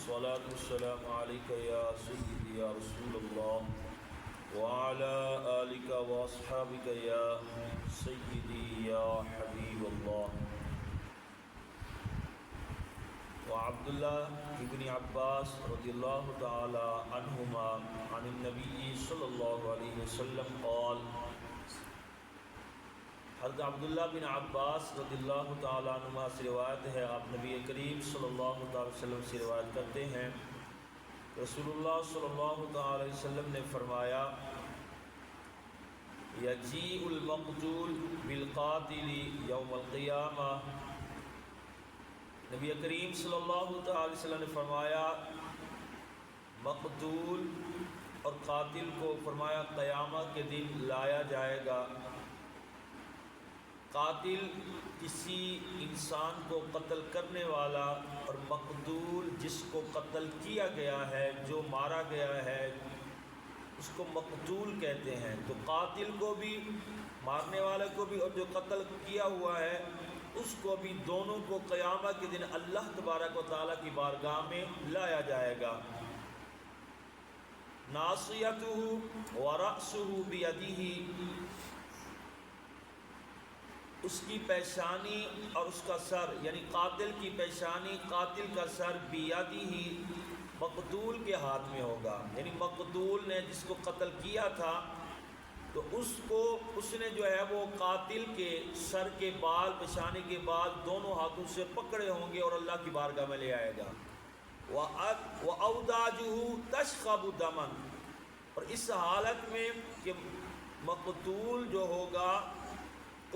الصلاة والسلام عليك يا سيدي يا رسول الله وعلى آلك وأصحابك يا سيدي يا حبيب الله. وعبد الله ابن عباس رضي الله تعالى عنهما عن النبي صلى الله عليه وسلم قال. حضرت عبداللہ بن عباس رضی اللہ تعالیٰ عنہما سے روایت ہے، آپ نبی کریم صلی اللہ تعالی وسلم سے روایت کرتے ہیں، رسول اللہ صلی اللہ تعالی علیہ وسلم نے فرمایا، یجیء المقتول بالقاتل یوم القیامہ. نبی کریم صلی اللہ تعالی علیہ وسلم نے فرمایا مقتول اور قاتل کو فرمایا قیامت کے دن لایا جائے گا. قاتل کسی انسان کو قتل کرنے والا اور مقتول جس کو قتل کیا گیا ہے، جو مارا گیا ہے، اس کو مقتول کہتے ہیں. تو قاتل کو بھی، مارنے والے کو بھی، اور جو قتل کیا ہوا ہے اس کو بھی، دونوں کو قیامت کے دن اللہ تبارک و تعالیٰ کی بارگاہ میں لایا جائے گا. ناصیتہ ورأسہ بیدہ، اس کی پیشانی اور اس کا سر، یعنی قاتل کی پیشانی، قاتل کا سر بیدہ، مقتول کے ہاتھ میں ہوگا. یعنی مقتول نے جس کو قتل کیا تھا تو اس نے جو ہے وہ قاتل کے سر کے بال، پیشانی کے بال دونوں ہاتھوں سے پکڑے ہوں گے اور اللہ کی بارگاہ میں لے آئے گا. وَأَوْدَاجُهُ تَشْخَبُ دَمًا، اور اس حالت میں کہ مقتول جو ہوگا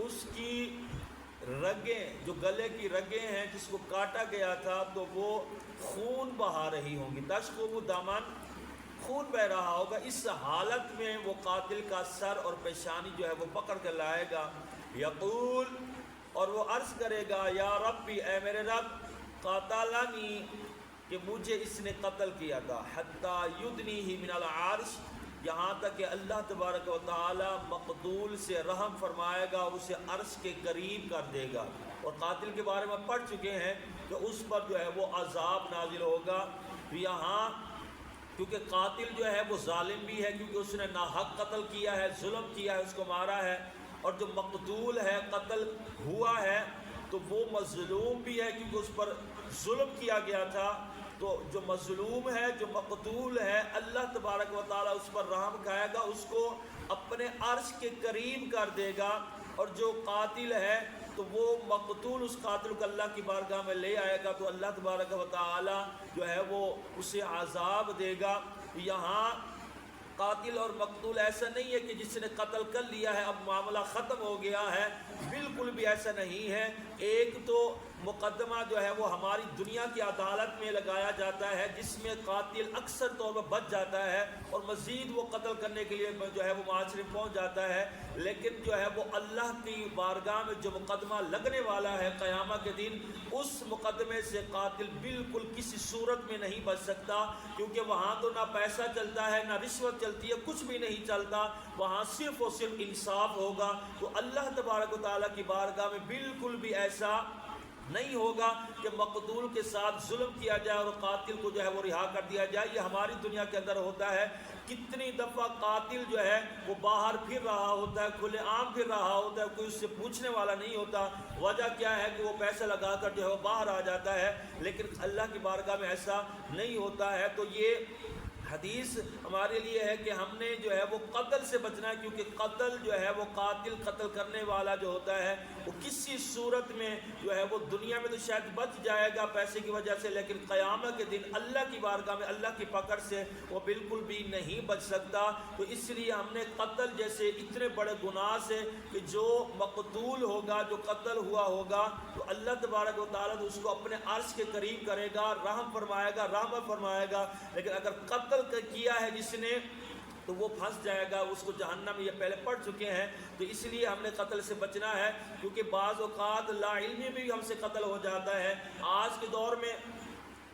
اس کی رگیں، جو گلے کی رگیں ہیں جس کو کاٹا گیا تھا، تو وہ خون بہا رہی ہوں گی. تشخب دمن، خون بہ رہا ہوگا. اس حالت میں وہ قاتل کا سر اور پیشانی جو ہے وہ پکڑ کر لائے گا. یقول، اور وہ عرض کرے گا، یا ربی، اے میرے رب، قاتلنی، کہ مجھے اس نے قتل کیا تھا. حتی یدنیہ من العرش، یہاں تک کہ اللہ تبارک و تعالی مقتول سے رحم فرمائے گا اور اسے عرش کے قریب کر دے گا. اور قاتل کے بارے میں پڑھ چکے ہیں کہ اس پر جو ہے وہ عذاب نازل ہوگا. تو یہاں کیونکہ قاتل جو ہے وہ ظالم بھی ہے، کیونکہ اس نے ناحق قتل کیا ہے، ظلم کیا ہے، اس کو مارا ہے. اور جو مقتول ہے، قتل ہوا ہے، تو وہ مظلوم بھی ہے کیونکہ اس پر ظلم کیا گیا تھا. تو جو مظلوم ہے، جو مقتول ہے، اللہ تبارک و تعالیٰ اس پر رحم کھائے گا، اس کو اپنے عرش کے قریب کر دے گا. اور جو قاتل ہے تو وہ مقتول اس قاتل کو اللہ کی بارگاہ میں لے آئے گا، تو اللہ تبارک و تعالیٰ جو ہے وہ اسے عذاب دے گا. یہاں قاتل اور مقتول ایسا نہیں ہے کہ جس نے قتل کر لیا ہے اب معاملہ ختم ہو گیا ہے، بالکل بھی ایسا نہیں ہے. ایک تو مقدمہ جو ہے وہ ہماری دنیا کی عدالت میں لگایا جاتا ہے، جس میں قاتل اکثر طور پر بچ جاتا ہے اور مزید وہ قتل کرنے کے لیے جو ہے وہ معاشرے میں پہنچ جاتا ہے. لیکن جو ہے وہ اللہ کی بارگاہ میں جو مقدمہ لگنے والا ہے قیامت کے دن، اس مقدمے سے قاتل بالکل کسی صورت میں نہیں بچ سکتا، کیونکہ وہاں تو نہ پیسہ چلتا ہے، نہ رشوت چلتی ہے، کچھ بھی نہیں چلتا. وہاں صرف اور صرف انصاف ہوگا. تو اللہ تبارک و تعالیٰ کی بارگاہ میں بالکل بھی ایسا نہیں ہوگا کہ مقتول کے ساتھ ظلم کیا جائے اور قاتل کو جو ہے وہ رہا کر دیا جائے. یہ ہماری دنیا کے اندر ہوتا ہے. کتنی دفعہ قاتل جو ہے وہ باہر پھر رہا ہوتا ہے، کھلے عام پھر رہا ہوتا ہے، کوئی اس سے پوچھنے والا نہیں ہوتا. وجہ کیا ہے کہ وہ پیسہ لگا کر جو ہے وہ باہر آ جاتا ہے. لیکن اللہ کی بارگاہ میں ایسا نہیں ہوتا ہے. تو یہ حدیث ہمارے لیے ہے کہ ہم نے جو ہے وہ قتل سے بچنا ہے، کیونکہ قتل جو ہے وہ قتل کرنے والا جو ہوتا ہے وہ کسی صورت میں جو ہے وہ دنیا میں تو شاید بچ جائے گا پیسے کی وجہ سے، لیکن قیامت کے دن اللہ کی بارگاہ میں اللہ کی پکڑ سے وہ بالکل بھی نہیں بچ سکتا. تو اس لیے ہم نے قتل جیسے اتنے بڑے گناہ سے، کہ جو مقتول ہوگا، جو قتل ہوا ہوگا، تو اللہ تبارک و تعالیٰ اس کو اپنے عرش کے قریب کرے گا، رحم فرمائے گا، رحمت فرمائے گا. لیکن اگر قتل کیا ہے جس نے، تو وہ پھنس جائے گا، اس کو جہنم میں یہ پہلے پڑھ چکے ہیں. تو اس لیے ہم نے قتل سے بچنا ہے، کیونکہ بعض اوقات لا علمی بھی ہم سے قتل ہو جاتا ہے. آج کے دور میں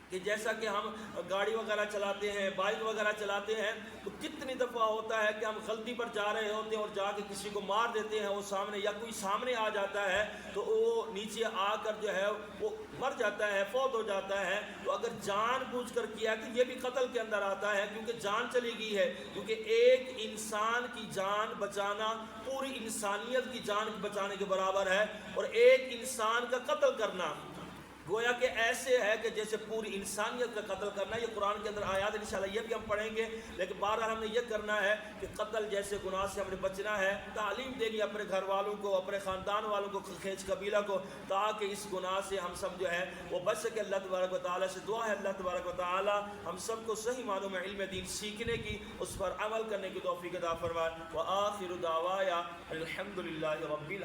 کہ جیسا کہ ہم گاڑی وغیرہ چلاتے ہیں، بائک وغیرہ چلاتے ہیں، تو کتنی دفعہ ہوتا ہے کہ ہم غلطی پر جا رہے ہوتے ہیں اور جا کے کسی کو مار دیتے ہیں. وہ سامنے، یا کوئی سامنے آ جاتا ہے تو وہ نیچے آ کر جو ہے وہ مر جاتا ہے، فوت ہو جاتا ہے، تو اگر جان بوجھ کر کیا تو یہ بھی قتل کے اندر آتا ہے، کیونکہ جان چلی گئی ہے، کیونکہ ایک انسان کی جان بچانا پوری انسانیت کی جان بچانے کے برابر ہے، اور ایک انسان کا قتل کرنا گویا کہ ایسے ہے کہ جیسے پوری انسانیت کا قتل کرنا. یہ قرآن کے اندر آیات ہیں، انشاءاللہ یہ بھی ہم پڑھیں گے، لیکن بہرحال ہم نے یہ کرنا ہے کہ قتل جیسے گناہ سے ہم نے بچنا ہے، تعلیم دینی اپنے گھر والوں کو، اپنے خاندان والوں کو، کھیج قبیلہ کو، تاکہ اس گناہ سے ہم سب جو ہے وہ بچ سکے. اللہ تبارک و تعالیٰ سے دعا ہے اللہ تبارک و تعالیٰ ہم سب کو صحیح معنوں میں علم دین سیکھنے کی، اس پر عمل کرنے کی توفیق عطا فرمائے. وآخر دعوایا الحمدللہ رب العالمین.